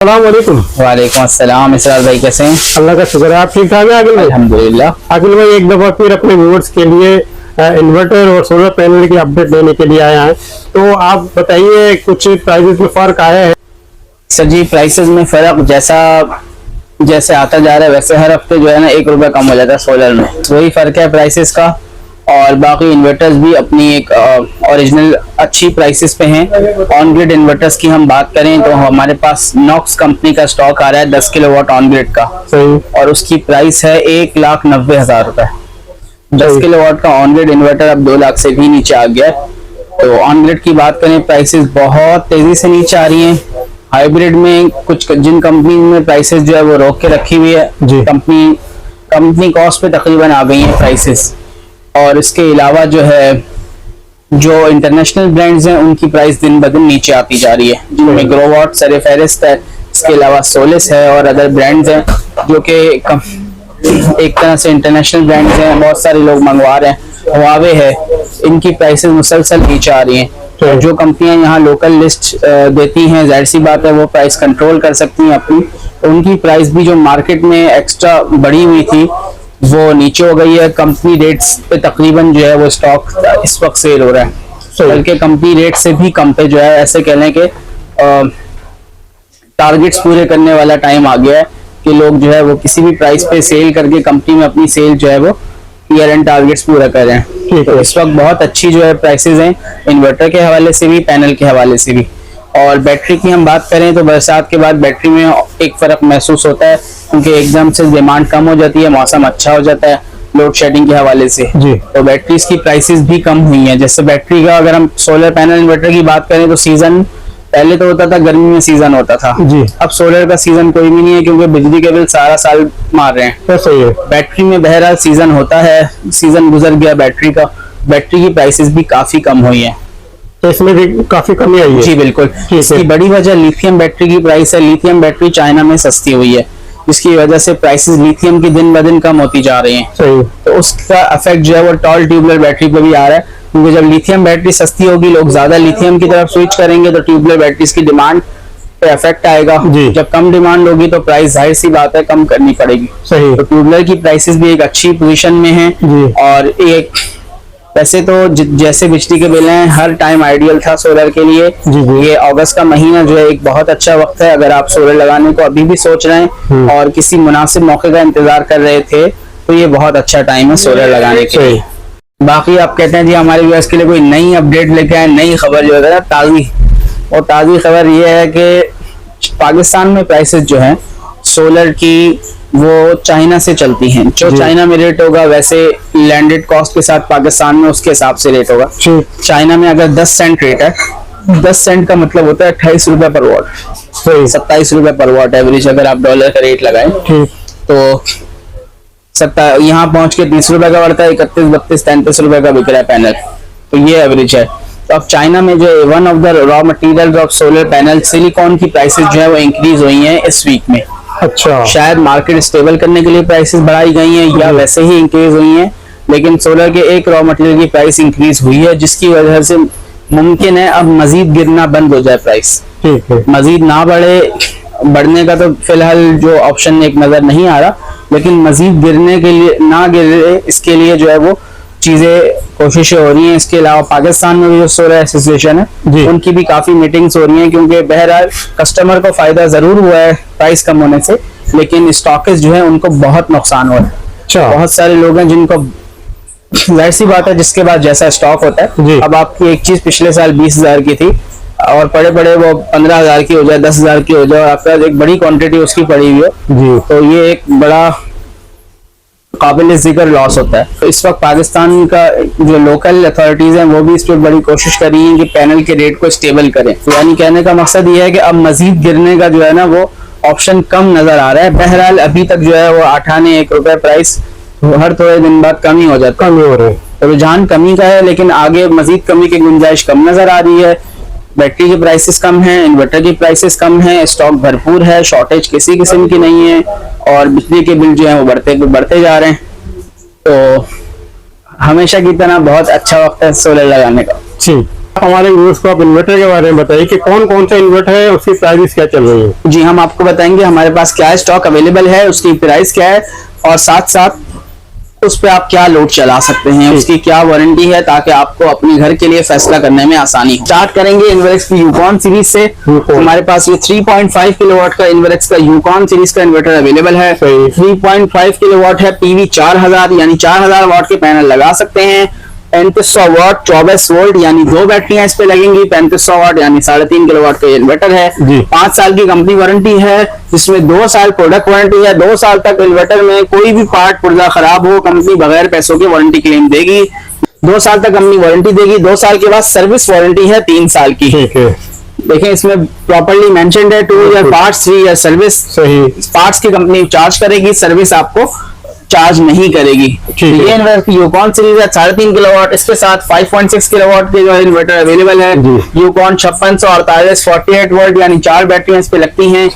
वालेकुम अस्सलाम। इसरार भाई कैसे हैं? अल्लाह का शुक्र है, आप ठीक ठाक हैं? आकिल भाई, अल्हम्दुलिल्लाह। आकिल भाई एक दफा फिर अपने व्यूअर्स के लिए इन्वर्टर और सोलर पैनल की अपडेट देने के लिए आया है, तो आप बताइए कुछ प्राइसेस में फर्क आया है? सर जी, प्राइसेस में फर्क जैसे आता जा रहा है वैसे हर हफ्ते जो है ना 1 रुपया कम हो जाता है सोलर में, वही फर्क है प्राइसेस का। और बाकी इन्वर्टर्स भी अपनी एक ओरिजिनल अच्छी प्राइसेस पे हैं। ऑन ग्रिड इन्वर्टर्स की हम बात करें तो हमारे पास नॉक्स कंपनी का स्टॉक आ रहा है 10 किलोवाट ऑन ग्रिड का, और उसकी प्राइस है 1,90,000 रुपए। 10 किलोवाट का ऑन ग्रिड इन्वर्टर अब 2 लाख से भी नीचे आ गया। तो ऑन ग्रिड की बात करें, प्राइसेस बहुत तेजी से नीचे आ रही हैं। हाइब्रिड में कुछ जिन कंपनी में प्राइसेस जो है वो रोक के रखी हुई है, कंपनी कॉस्ट पे तकरीबन आ गई है प्राइसेस। और इसके अलावा जो है जो इंटरनेशनल ब्रांड्स हैं उनकी प्राइस दिन ब दिन नीचे आती जा रही है, जिनमें ग्रोवॉट, सरेफेरिस्ट है, इसके अलावा सोलिस है और अदर ब्रांड्स हैं जो कि एक तरह से इंटरनेशनल ब्रांड्स हैं, बहुत सारे लोग मंगवा रहे हैं। हुआवे है, इनकी प्राइसेस मुसलसल नीचे आ रही हैं। तो जो कंपनियां यहाँ लोकल लिस्ट देती हैं, जाहिर सी बात है वो प्राइस कंट्रोल कर सकती हैं अपनी, तो उनकी प्राइस भी जो मार्केट में एक्स्ट्रा बढ़ी हुई थी वो नीचे हो गई है। कंपनी रेट्स पे तकरीबन जो है वो स्टॉक इस वक्त सेल हो रहा है, बल्कि कंपनी रेट से भी कम पे जो है, ऐसे कह लें कि टारगेट्स पूरे करने वाला टाइम आ गया है कि लोग जो है वो किसी भी प्राइस पे सेल करके कंपनी में अपनी सेल जो है वो ईयर एंड टारगेट्स पूरा कर रहे हैं। तो इस वक्त बहुत अच्छी जो है प्राइसेस हैं इन्वर्टर के हवाले से भी, पैनल के हवाले से भी। और बैटरी की हम बात करें तो बरसात के बाद बैटरी में एक फर्क महसूस होता है, क्योंकि एकदम से डिमांड कम हो जाती है, मौसम अच्छा हो जाता है लोड शेडिंग के हवाले से। तो बैटरीज की प्राइसेस भी कम हुई हैं। जैसे बैटरी का अगर हम सोलर पैनल इन्वर्टर की बात करें तो सीजन पहले तो होता था, गर्मी में सीजन होता था, अब सोलर का सीजन कोई भी नहीं है क्योंकि बिजली के बिल सारा साल मार रहे हैं। तो सही है, बैटरी में बहरहाल सीजन होता है, सीजन गुजर गया बैटरी का, बैटरी की प्राइसेस भी काफी कम हुई है, तो इसमें भी काफी कमी आई है। जी बिल्कुल। इसकी बड़ी वजह लिथियम बैटरी की प्राइस है। लिथियम बैटरी चाइना में सस्ती हुई है, जिसकी वजह से प्राइसेस लिथियम की दिन ब दिन कम होती जा रही हैं। सही। तो उसका इफेक्ट जो है वो टॉल ट्यूबुलर बैटरी पे भी आ रहा है, क्योंकि जब लिथियम बैटरी सस्ती होगी लोग ज्यादा लिथियम की तरफ स्विच करेंगे तो ट्यूबुलर बैटरीज की डिमांड पे इफेक्ट आएगा। जब कम डिमांड होगी तो प्राइस जाहिर सी बात है कम करनी पड़ेगी। सही। तो ट्यूबुलर की प्राइसेस भी एक अच्छी पोजीशन में है। और एक वैसे तो जैसे बिजली के बिल हैं हर टाइम आइडियल था सोलर के लिए। ये अगस्त का महीना जो है एक बहुत अच्छा वक्त है अगर आप सोलर लगाने को अभी भी सोच रहे हैं और किसी मुनासिब मौके का इंतजार कर रहे थे, तो ये बहुत अच्छा टाइम है सोलर लगाने के लिए। बाकी आप कहते हैं जी हमारे व्यूअर्स के लिए कोई नई अपडेट लेके आए, नई खबर जो है ताज़ी, और ताज़ी खबर ये है कि पाकिस्तान में प्राइसेस जो है सोलर की वो चाइना से चलती हैं। जो चाइना में रेट होगा वैसे लैंडेड कॉस्ट के साथ पाकिस्तान में उसके हिसाब से रेट होगा। चाइना में अगर 10 सेंट रेट है, 10 सेंट का मतलब होता है 28 रुपए पर वॉट, 27 रुपए पर वॉट एवरेज अगर आप डॉलर का रेट लगाएं तो यहाँ पहुंच के 30 रुपए का बढ़ता है, 31, 32, 33 रुपए का बिक रहा है पैनल। तो ये एवरेज है। तो अब चाइना में जो one of the raw material of solar panel silicon की प्राइसेस जो है वो इंक्रीज हुई हैं इस वीक में। अच्छा, शायद मार्केट स्टेबल करने के लिए प्राइसेस बढ़ाई गई हैं या वैसे ही इंक्रीज हुई हैं, लेकिन सोलर के एक रॉ मटेरियल की प्राइस इंक्रीज हुई है, जिसकी वजह से मुमकिन है अब मजीद गिरना बंद हो जाए प्राइस। मजीद ना बढ़ने का तो फिलहाल जो ऑप्शन एक नजर नहीं आ रहा, लेकिन मजीद गिरने के लिए ना गिरे इसके लिए जो है वो चीजें कोशिशें हो रही हैं। इसके अलावा पाकिस्तान में भी जो सोलर एसोसिएशन है उनकी भी काफी मीटिंग्स हो रही हैं, क्योंकि बहरहाल कस्टमर को फायदा जरूर हुआ है प्राइस कम होने से, लेकिन स्टॉकिस्ट जो है उनको बहुत नुकसान हुआ है। बहुत सारे लोग हैं जिनको जाहिर सी बात है जिसके बाद जैसा स्टॉक होता है, अब आपकी एक चीज पिछले साल 20,000 की थी और पड़े वो 15,000 की हो जाए, 10,000 की हो जाए, और आपके पास एक बड़ी क्वांटिटी उसकी पड़ी हुई हो, तो ये एक बड़ा काबिल जिक्र लॉस होता है। तो इस वक्त पाकिस्तान का जो लोकल अथॉरिटीज हैं वो भी इस पर बड़ी कोशिश कर रही हैं कि पैनल के रेट को स्टेबल करें। तो यानी कहने का मकसद ये है कि अब मजीद गिरने का जो है ना वो ऑप्शन कम नजर आ रहा है। बहरहाल अभी तक जो है वो 8 आने 1 रुपए प्राइस हर थोड़े दिन बाद कमी हो जाता है, कमी हो रही है। तो रुझान कमी का है, लेकिन आगे मजीद कमी की गुंजाइश कम नजर आ रही है। बैटरी की प्राइसेस कम है, इन्वर्टर की प्राइसेस कम है, स्टॉक भरपूर है, शॉर्टेज किसी किस्म की नहीं है, और बिजली के बिल जो है वो बढ़ते जा रहे हैं। तो हमेशा की तरह बहुत अच्छा वक्त है सोलर लगाने का। हमारे व्यूअर्स को आप इन्वर्टर के बारे में बताइए कि कौन कौन सा इन्वर्टर है, उसकी प्राइस क्या चल रही है। जी, हम आपको बताएंगे हमारे पास क्या स्टॉक अवेलेबल है, उसकी प्राइस क्या है और साथ साथ उस पे आप क्या लोड चला सकते हैं, उसकी क्या वारंटी है, ताकि आपको अपने घर के लिए फैसला करने में आसानी हो। स्टार्ट करेंगे इन्वर्क्स की यूकॉन सीरीज से। हमारे पास ये 3.5 किलोवाट का इन्वर्क्स का यूकॉन सीरीज का इन्वर्टर अवेलेबल है। 3.5 किलोवाट है, पीवी 4000 यानी 4000 वाट के पैनल लगा सकते हैं। 3500 वाट 24 वोल्ट यानी 2 बैटरियां इस पे लगेंगी। 3500 वाट यानी 3.5 किलोवाट का इन्वर्टर है। 5 साल की कंपनी वारंटी है, जिसमें 2 साल प्रोडक्ट वारंटी है। 2 साल तक इन्वर्टर में कोई भी पार्ट पुर्जा खराब हो, कंपनी बगैर पैसों की वारंटी क्लेम देगी। 2 साल तक कंपनी वारंटी देगी। 2 साल के बाद सर्विस वारंटी है 3 साल की। देखें इसमें प्रॉपर्ली मेंशन्ड है 2 ईयर पार्ट्स, 3 ईयर सर्विस। सही, पार्ट्स की कंपनी चार्ज करेगी, सर्विस आपको चार्ज नहीं करेगी। ये इन्वर्टर यूकॉन सीरीज है 3.5 किलोवाट, इसके साथ 5.6 किलोवाट के जो इन्वर्टर अवेलेबल है। यूकॉन 5648 48 वोल्ट यानी 4 बैटरियां इस पे लगती हैं।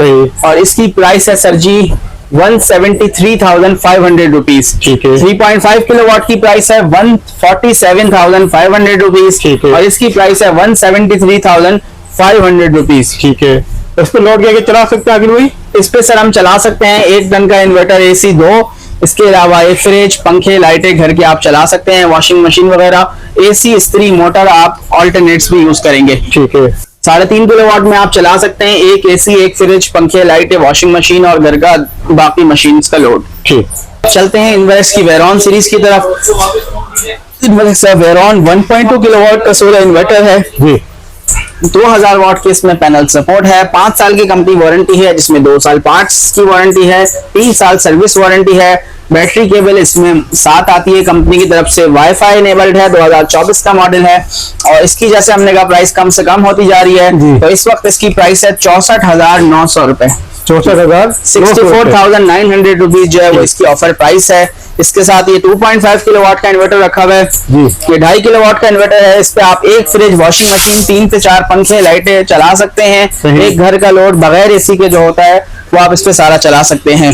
और इसकी प्राइस है सर जी 173,500 रुपीज। 3.5 किलोवाट की प्राइस है 147,500 रुपीज और इसकी प्राइस है 173,500 रुपीज। ठीक है, इस पे लोड करके चला सकते हैं आगे भाई? इस पे सर हम चला सकते हैं 1 टन का इन्वर्टर, AC 2, इसके अलावा एक फ्रिज, पंखे, लाइटें घर के आप चला सकते हैं, वॉशिंग मशीन वगैरह, AC, इस्त्री, मोटर आप ऑल्टरनेट्स भी यूज करेंगे। ठीक है, 3.5 किलोवाट में आप चला सकते हैं एक AC, एक फ्रिज, पंखे, लाइटें, वॉशिंग मशीन और घर का बाकी मशीन का लोड। ठीक, चलते हैं इन्वर्क्स की वेरॉन सीरीज की तरफ। इन्वर्क्स वेरॉन 1.2 किलोवाट का सोलर इन्वर्टर है जी। 2000 वाट के इसमें पैनल सपोर्ट है। 5 साल की कंपनी वारंटी है, जिसमें 2 साल पार्ट्स की वारंटी है, 3 साल सर्विस वारंटी है। बैटरी केबल इसमें 7 आती है कंपनी की तरफ से। वाईफाई इनेबल्ड है, 2024 का मॉडल है। और इसकी जैसे हमने कहा प्राइस कम से कम होती जा रही है, तो इस वक्त इसकी प्राइस है 64,900 रुपए। 64,900 रुपीज जो है वो इसकी ऑफर प्राइस है। इसके साथ ये 2.5 किलोवाट का इन्वर्टर रखा हुआ है। ये 2.5 किलोवाट का इन्वर्टर है। इस पे आप एक फ्रिज, वॉशिंग मशीन, 3 से 4 पंखे, लाइटें चला सकते हैं। एक घर का लोड बगैर AC के जो होता है वो आप इस पे सारा चला सकते हैं।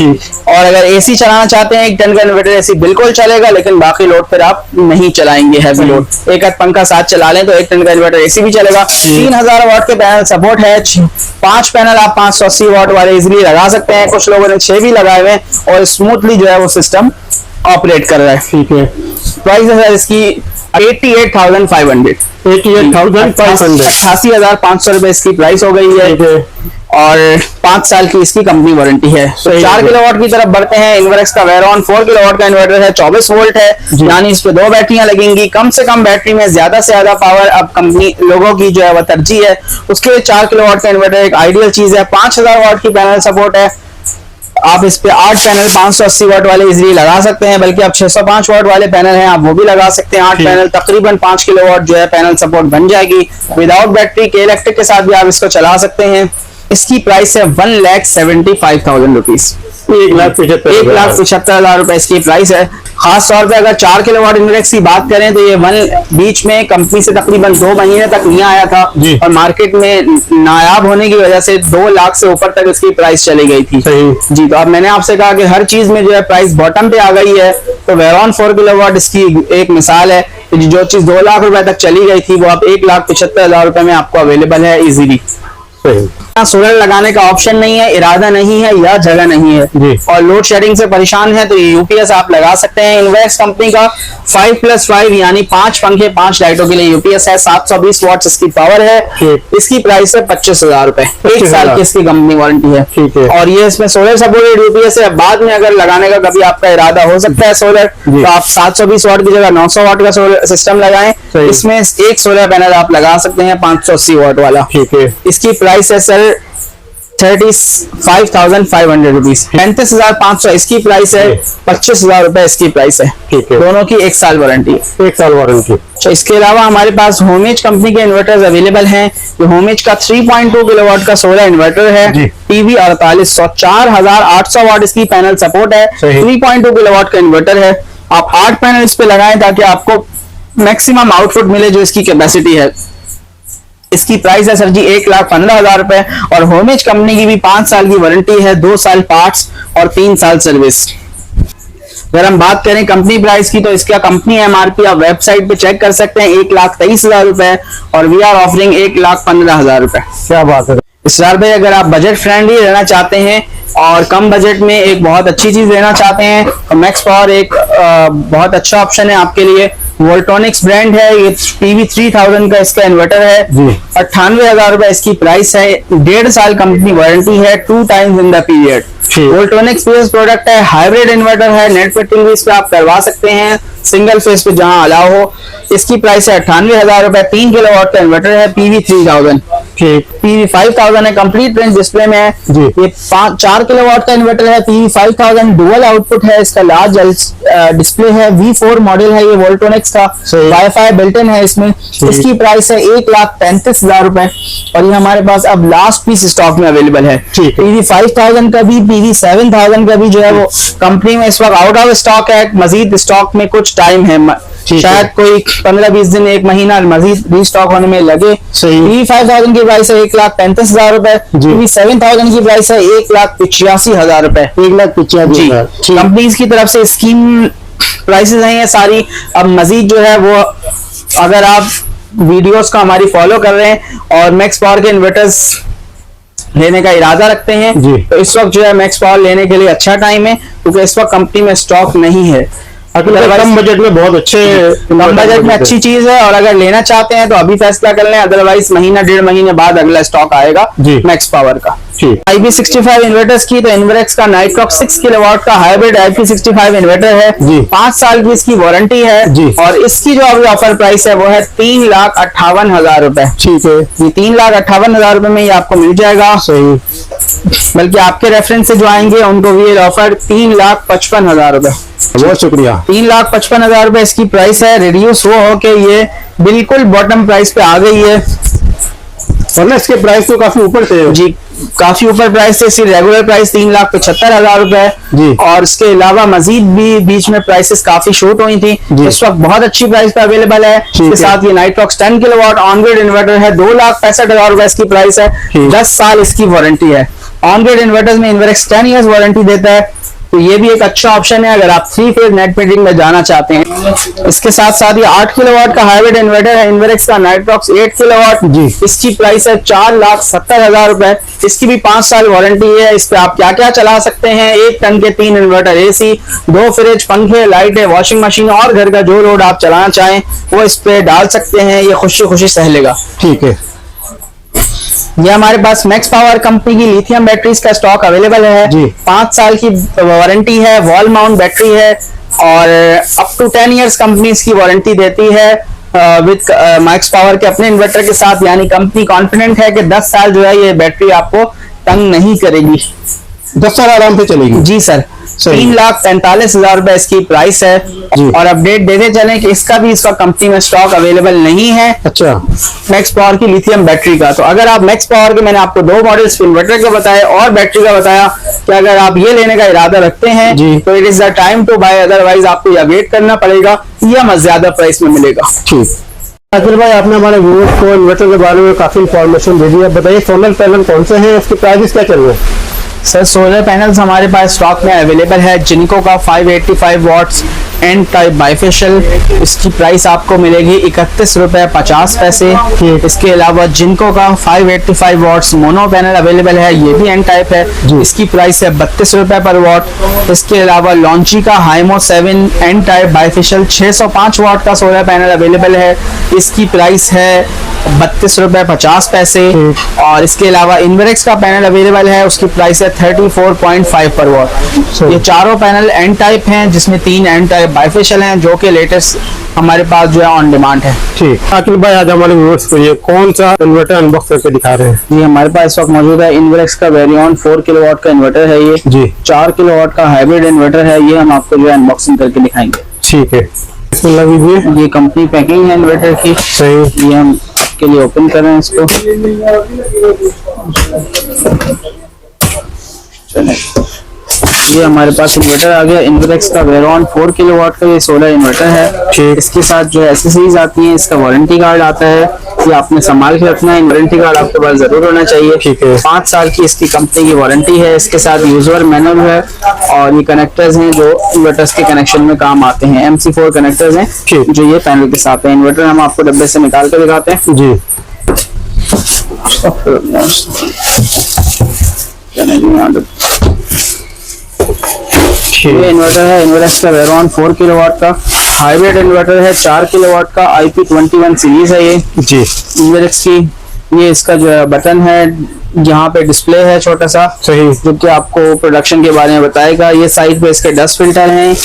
और अगर AC चलाना चाहते हैं 1 टन का इन्वर्टर AC बिल्कुल चलेगा, लेकिन बाकी लोड फिर आप नहीं चलाएंगे हैवी लोड। एक आध पंखा साथ चला लें तो 1 टन का इन्वर्टर AC भी चलेगा। 3000 वाट के पैनल सपोर्ट है। 5 पैनल आप 580 वाट वाले इजिली लगा सकते हैं। कुछ लोगों ने 6 भी लगाए हुए और स्मूथली जो है वो सिस्टम ऑपरेट कर रहा है। ठीक है, प्राइस है इसकी 88,500। 88,500 रुपए इसकी प्राइस हो गई है और 5 साल की इसकी कंपनी वारंटी है। तो 4 किलोवाट की तरफ बढ़ते हैं। इन्वर्क्स का वेरॉन 4 किलोवाट का इन्वर्टर है, 24 वोल्ट है, यानी इस पे 2 बैटरियां लगेंगी। कम से कम बैटरी में ज्यादा से ज्यादा पावर अब कंपनी लोगों की जो है वह तरजीह है। उसके 4 किलोवाट का इन्वर्टर एक आइडियल चीज है। 5000 वाट की पैनल सपोर्ट है। आप इस पे 8 पैनल 580 वाट वाले इजीली लगा सकते हैं, बल्कि आप 605 वाट वाले पैनल हैं आप वो भी लगा सकते हैं। 8 पैनल तकरीबन 5 किलोवाट जो है पैनल सपोर्ट बन जाएगी। विदाउट बैटरी के इलेक्ट्रिक के साथ भी आप इसको चला सकते हैं। इसकी प्राइस है 1,75,000 रुपीज। 1,75,000 रुपए इसकी प्राइस है। खास तौर पे अगर 4 किलोवाट इन्वर्क्स की बात करें तो ये बीच में कंपनी से तकरीबन 2 महीने तक नहीं आया था और मार्केट में नायाब होने की वजह से 2 लाख से ऊपर तक इसकी प्राइस चली गई थी जी। तो अब मैंने आपसे कहा कि हर चीज में जो है प्राइस बॉटम पे आ गई है, तो वेरॉन 4 किलोवाट इसकी एक मिसाल है। जो चीज 2 लाख रुपए तक चली गई थी वो अब 1,75,000 रुपए में आपको अवेलेबल है इजीली। सोलर लगाने का ऑप्शन नहीं है, इरादा नहीं है या जगह नहीं है और लोड शेडिंग से परेशान है तो ये UPS आप लगा सकते हैं। इन्वर्क्स कंपनी का 5+5 यानी 5 पंखे 5 लाइटों के लिए UPS है। 720 वाट इसकी पावर है। इसकी प्राइस है 25,000 रुपए। 1 साल की इसकी कंपनी वारंटी है और ये इसमें सोलर सपोर्टेड UPS है। बाद में अगर लगाने का कभी आपका इरादा हो सकता है सोलर, तो आप 720 वाट की जगह 900 वाट का सोलर सिस्टम लगाएं। इसमें एक सोलर पैनल आप लगा सकते हैं 580 वाट वाला। इसकी प्राइस है सर 35,500 रुपीज। 35,500 इसकी प्राइस है। 25,000 रुपए इसकी प्राइस है। दोनों की 1 साल वारंटी है। 1 साल वारंटी। तो इसके अलावा हमारे पास होमेज कंपनी के इन्वर्टर्स अवेलेबल हैं। जो होमेज का 3.2 किलोवाट का सोलर इन्वर्टर है। PV 4800 4,800 वाट इसकी पैनल सपोर्ट है। 3.2 किलोवाट का इन्वर्टर है। आप 8 पैनल इस पे लगाएं ताकि आपको मैक्सिमम आउटपुट मिले जो इसकी कैपेसिटी है। इसकी प्राइस है सर जी 1,15,000 रुपए और होमेज कंपनी की भी 5 साल की वारंटी है, 2 साल पार्ट्स और 3 साल सर्विस। अगर हम बात करें कंपनी प्राइस की तो इसका कंपनी एमआरपी आप वेबसाइट पे चेक कर सकते हैं 1,23,000 रुपए और वी आर ऑफरिंग 1,15,000 रुपए। क्या बात है इसरार भाई, अगर आप बजट फ्रेंडली रहना चाहते हैं और कम बजट में एक बहुत अच्छी चीज लेना चाहते हैं तो मैक्स पावर एक बहुत अच्छा ऑप्शन है आपके लिए। वोल्टोनिक्स ब्रांड है, ये PV 3000 का इसका इन्वर्टर है, 98,000 रुपए इसकी प्राइस है, 1.5 साल कंपनी वारंटी है, 2 times in the period. Voltonics base product है, हाइब्रिड इन्वर्टर है, नेट फिटिंग भी इस पे आप करवा सकते हैं, सिंगल फेस पे जहां अलाउ हो। इसकी प्राइस है 98,000 रुपए, 3 किलोवाट का इन्वर्टर है, PV 3000, PV 5000 है, कंप्लीट रेंज डिस्प्ले में है। ये 4 किलोवाट का इन्वर्टर है, PV 5000, डुअल आउटपुट है, इसका लार्ज डिस्प्ले है, V4 मॉडल है ये वोल्टोनिक्स का, वाईफाई बिल्ट इन है इसमें। इसकी प्राइस है 1,35,000 रुपए और ये हमारे पास अब लास्ट पीस स्टॉक में अवेलेबल है। PV 5000 का भी, PV 7000 का भी जो है वो कंपनी में इस वक्त आउट ऑफ स्टॉक है, मजीद स्टॉक में कुछ टाइम है, शायद कोई 15-20 दिन, 1 महीना मजीद रीस्टॉक होने में लगे। PV 5000 की प्राइस है 1,35,000 रुपए, PV 7000 की प्राइस है 1,85,000 रुपए। 1,85,000 कंपनीज की तरफ से स्कीम प्राइसेस हैं ये सारी। अब मजीद जो है वो अगर आप वीडियोस को हमारी फॉलो कर रहे हैं और मैक्स पावर के इन्वर्टर्स लेने का इरादा रखते हैं तो इस वक्त जो है मैक्स पावर लेने के लिए अच्छा टाइम है, क्योंकि इस वक्त कंपनी में स्टॉक नहीं है। कम बजट में बहुत अच्छे, कम बजट में अच्छी चीज है और अगर लेना चाहते हैं तो अभी फैसला कर लें, अदरवाइज महीना 1.5 महीने बाद अगला स्टॉक आएगा मैक्स पावर का। IP65 इन्वर्टर्स की तो इन्वर्क्स का नाइट्रॉक्स 6 किलोवाट का हाइब्रिड IP65 इन्वर्टर है, 5 साल की इसकी वारंटी है और इसकी जो अभी ऑफर प्राइस है वो है 3,58,000 रुपए। ठीक है, ये 3,58,000 रुपए में ये आपको मिल जाएगा। सही, बल्कि आपके रेफरेंस से जो आएंगे उनको भी ये ऑफर 3,55,000 रुपए। बहुत शुक्रिया। 3,55,000 रुपए इसकी प्राइस है, रिड्यूस हो के ये बिल्कुल बॉटम प्राइस पे आ गई है, वरना इसके प्राइस तो काफी ऊपर थे जी, काफी ऊपर प्राइस थे। इसकी रेगुलर प्राइस 3,75,000 रुपए और इसके अलावा मजीद भी बीच में प्राइसेस काफी शॉर्ट हुई थी, इस वक्त बहुत अच्छी प्राइस पे अवेलेबल है। इसके साथ ये Nitrox 10 kilowatt on grid inverter है, 2,65,000 रुपए इसकी प्राइस है, 10 साल इसकी वारंटी है। ऑन ग्रिड इन्वर्टर्स में इन्वर्क्स 10 ईयर्स वारंटी देता है, तो ये भी एक अच्छा ऑप्शन है अगर आप 3 फेज नेट मीटरिंग में जाना चाहते हैं। इसके साथ साथ ये 8 किलोवाट का हाइब्रिड इन्वर्टर है, इन्वर्क्स का नाइट्रॉक्स 8 किलोवाट, इसकी प्राइस है 4,70,000 रुपए। इसकी भी 5 साल वारंटी है। इस पे आप क्या क्या चला सकते हैं, 1 टन के 3 इन्वर्टर AC, 2 फ्रिज, पंखे, लाइटें, वॉशिंग मशीन और घर का जो लोड आप चलाना चाहें वो इस पे डाल सकते हैं, ये खुशी खुशी सह लेगा। ठीक है, ये हमारे पास मैक्स पावर कंपनी की लिथियम बैटरीज का स्टॉक अवेलेबल है, 5 साल की वारंटी है, वॉल माउंट बैटरी है और अप टू 10 इयर्स कंपनी इसकी वारंटी देती है विद मैक्स पावर के अपने इन्वर्टर के साथ। यानी कंपनी कॉन्फिडेंट है कि 10 साल जो है ये बैटरी आपको तंग नहीं करेगी, 10 साल आराम से चलेगी। जी सर, 3,45,000 रुपए इसकी प्राइस है और अपडेट देते चलें कि इसका भी इसका कंपनी में स्टॉक अवेलेबल नहीं है। अच्छा, मैक्स पावर की लिथियम बैटरी का। तो अगर आप मैक्स पावर के, मैंने आपको 2 मॉडल्स इन्वर्टर का बताया और बैटरी का बताया कि अगर आप ये लेने का इरादा रखते हैं तो it is the time to buy, otherwise आपको या वेट करना पड़ेगा या ज्यादा प्राइस में मिलेगा। ठीक, अखिल भाई आपने हमारे व्यूअर्स को इन्वर्टर के बारे में काफी इंफॉर्मेशन दे दी है, बताइए सोलर पैनल कौन से हैं, इसके प्राइस क्या चल रहे हैं? सर सोलर पैनल्स हमारे पास स्टॉक में अवेलेबल है, जिनको का 585 वॉट्स एंड टाइप बाइफेशियल, इसकी प्राइस आपको मिलेगी 31 रुपए 50 पैसे। इसके अलावा जिनको का 585 वॉट्स मोनो पैनल अवेलेबल है, ये भी एन टाइप है, इसकी प्राइस है 32 रुपए पर वॉट। इसके अलावा लॉन्ची का हाइमो 7 एन टाइप बाइफेशियल 605 वॉट का सोलर पैनल अवेलेबल है, इसकी प्राइस है 32 रुपए 50 पैसे। और इसके अलावा इन्वर्क्स का पैनल अवेलेबल है, उसकी प्राइस है 34.5 पर वॉट। ये चारों पैनल एन टाइप हैं, जिसमें 3 एन टाइप बाइफेशियल हैं, जो कि लेटेस्ट हमारे पास जो है ऑन डिमांड है। ठीक, आकिल भाई आज हमारे व्यूअर्स को ये कौन सा इन्वर्टर अनबॉक्स करके दिखा रहे हैं? जी हमारे पास इस वक्त मौजूद है इन्वर्क्स का वेरियंट 4 किलोवाट का इन्वर्टर है, ये जी 4 किलोवाट का हाइब्रिड इन्वर्टर है, ये हम आपको जो है अनबॉक्सिंग करके दिखाएंगे। ठीक है, ये कंपनी पैकिंग है इन्वर्टर की। सही, ये हम आपके लिए ओपन कर रहे हैं इसको। ये हमारे पास इन्वर्टर आ गया, इन्वर्क्स का वेरॉन 4 किलोवाट का ये सोलर इन्वर्टर है। इसके साथ जो एसेसरीज आती हैं, इसका वारंटी कार्ड आता है, ये आपने संभाल के रखना है। वारंटी कार्ड आपके पास जरूर होना चाहिए। ठीक है। 5 साल की इसकी कंपनी की वारंटी है। इसके साथ यूजर मैनुअल है और ये कनेक्टर्स हैं जो इन्वर्टर्स के कनेक्शन में काम आते हैं। MC4 कनेक्टर्स हैं जो ये पैनल के साथ है। इन्वर्टर हम आपको डब्बे से निकाल कर दिखाते हैं जी। ये इन्वर्टर है। इन्वर्टर का वेरोन 4 किलोवाट का हाइब्रिड इन्वर्टर है। 4 किलोवाट का IP21 सीरीज है ये जी। इन्वर्टर की ये इसका जो बटन है यहाँ पे डिस्प्ले है छोटा सा, सही, जो कि आपको प्रोडक्शन के बारे में बताएगा। ये साइड पे इसके डस्ट फिल्टर हैं,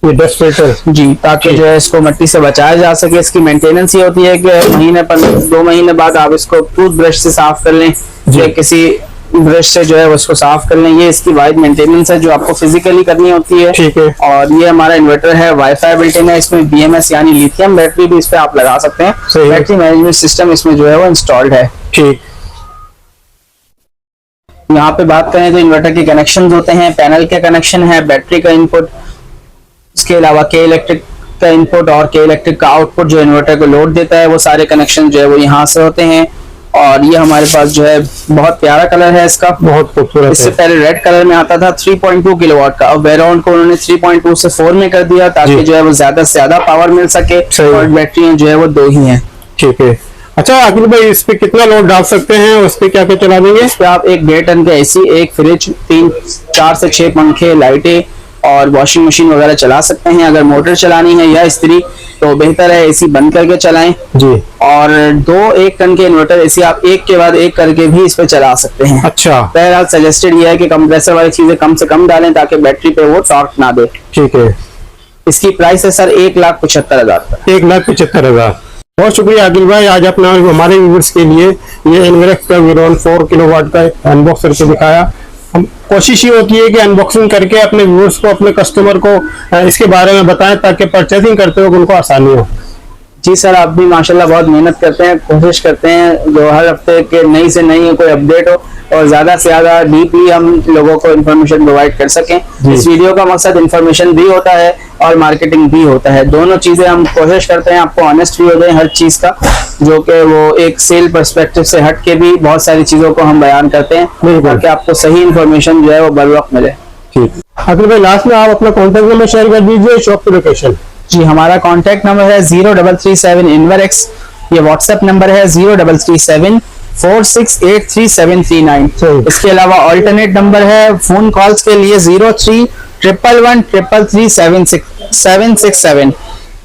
ये डस्ट फिल्टर जी, ताकि जो है इसको मिट्टी से बचाया जा सके। इसकी मेंटेनेंस ये होती है कि महीने पर 2 महीने बाद आप इसको टूथ ब्रश से साफ कर लें या किसी ब्रश से जो है उसको साफ कर लें। ये इसकी वाइड मेंटेनेंस है जो आपको फिजिकली करनी होती है। ठीक है। और ये हमारा इन्वर्टर है, वाईफाई बिल्ट इन है। इसमें BMS यानी लिथियम बैटरी भी इस पे आप लगा सकते हैं। बैटरी मैनेजमेंट सिस्टम इसमें जो है वो इंस्टॉल्ड है। ठीक। यहाँ पे बात करें तो इन्वर्टर के कनेक्शन होते हैं, पैनल के कनेक्शन है, बैटरी का इनपुट, इसके अलावा के इलेक्ट्रिक का इनपुट और के इलेक्ट्रिक का आउटपुट जो इन्वर्टर को लोड देता है, वो सारे कनेक्शन जो है वो यहाँ से होते हैं। और ये हमारे पास जो है बहुत प्यारा कलर है इसका, बहुत खूबसूरत। इससे पहले रेड कलर में आता था 3.2 किलोवाट का, अब वेरोन को उन्होंने 3.2 से 4 में कर दिया ताकि जो है वो ज्यादा से ज्यादा पावर मिल सके। और बैटरी जो है वो 2 ही हैं। ठीक है। अच्छा अखिल भाई, इस पे कितना लोड डाल सकते हैं, उस पे क्या क्या चला देंगे? इस पे आप 1.5 टन का AC, 1 फ्रिज, 4 से 6 पंखे, लाइटें और वॉशिंग मशीन वगैरह चला सकते हैं। अगर मोटर चलानी है या इस्त्री तो बेहतर है AC बंद करके चलाएं जी। और 1 टन के इन्वर्टर AC आप एक के बाद एक करके भी इस पे चला सकते हैं। अच्छा। बहरहाल सजेस्टेड ये है कि कंप्रेसर वाली चीजें कम से कम डालें ताकि बैटरी पे वो टॉर्क ना दे। ठीक है। इसकी प्राइस है सर 1,75,000। 1,75,000। बहुत शुक्रिया आदिल भाई, आज आपने हमारे व्यूअर्स के लिए ये इन्वर्टर का वेरोन 4 किलोवाट का अनबॉक्स करके दिखाया। हम कोशिश ये होती है कि अनबॉक्सिंग करके अपने व्यूअर्स को, अपने कस्टमर को इसके बारे में बताएं ताकि परचेसिंग करते हुए उनको आसानी हो। जी सर, आप भी माशाल्लाह बहुत मेहनत करते हैं, कोशिश करते हैं जो हर हफ्ते के नई से नई कोई अपडेट हो और ज्यादा से ज्यादा डीपली हम लोगों को इन्फॉर्मेशन प्रोवाइड कर सकें। इस वीडियो का मकसद इन्फॉर्मेशन भी होता है और मार्केटिंग भी होता है, दोनों चीजें हम कोशिश करते हैं आपको ऑनेस्ट भी हो जाए हर चीज का, जो कि वो एक सेल पर्सपेक्टिव से हट के भी बहुत सारी चीजों को हम बयान करते हैं ताकि आपको सही इन्फॉर्मेशन जो है वो बर वक्त मिले। ठीक। अगर भाई लास्ट में आप अपना कॉन्टेक्ट नंबर शेयर कर दीजिए, शॉप की लोकेशन। जी, हमारा कॉन्टेक्ट नंबर है 0337 InverX, ये व्हाट्सएप नंबर है 0337 468339। इसके अलावा ऑल्टरनेट नंबर है फोन कॉल्स के लिए 0311133767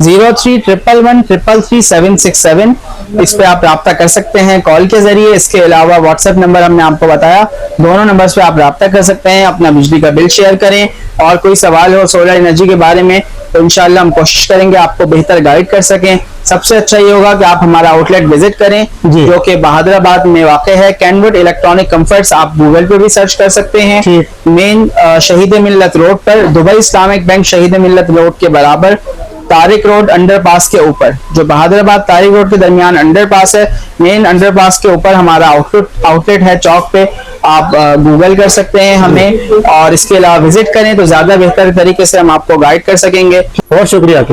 0311133767। इस पे आप राब्ता कर सकते हैं कॉल के जरिए। इसके अलावा व्हाट्सएप नंबर हमने आपको बताया, दोनों नंबर्स पे आप राब्ता कर सकते हैं, अपना बिजली का बिल शेयर करें और कोई सवाल हो सोलर एनर्जी के बारे में तो इंशाल्लाह हम कोशिश करेंगे आपको बेहतर गाइड कर सकें। सबसे अच्छा ये होगा कि आप हमारा आउटलेट विजिट करें जो कि बहादुराबाद में वाक़ है। कैनवुड इलेक्ट्रॉनिक कंफर्ट्स, आप गूगल पे भी सर्च कर सकते हैं। मेन शहीद मिल्लत रोड पर, दुबई इस्लामिक बैंक शहीद मिल्लत रोड के बराबर, तारिक रोड अंडरपास के ऊपर, जो बहादुराबाद तारिक रोड के दरमियान अंडरपास है, मेन अंडरपास के ऊपर हमारा आउटलेट है चौक पे। आप गूगल कर सकते हैं हमें और इसके अलावा विजिट करें तो ज्यादा बेहतर तरीके से हम आपको गाइड कर सकेंगे। बहुत शुक्रिया।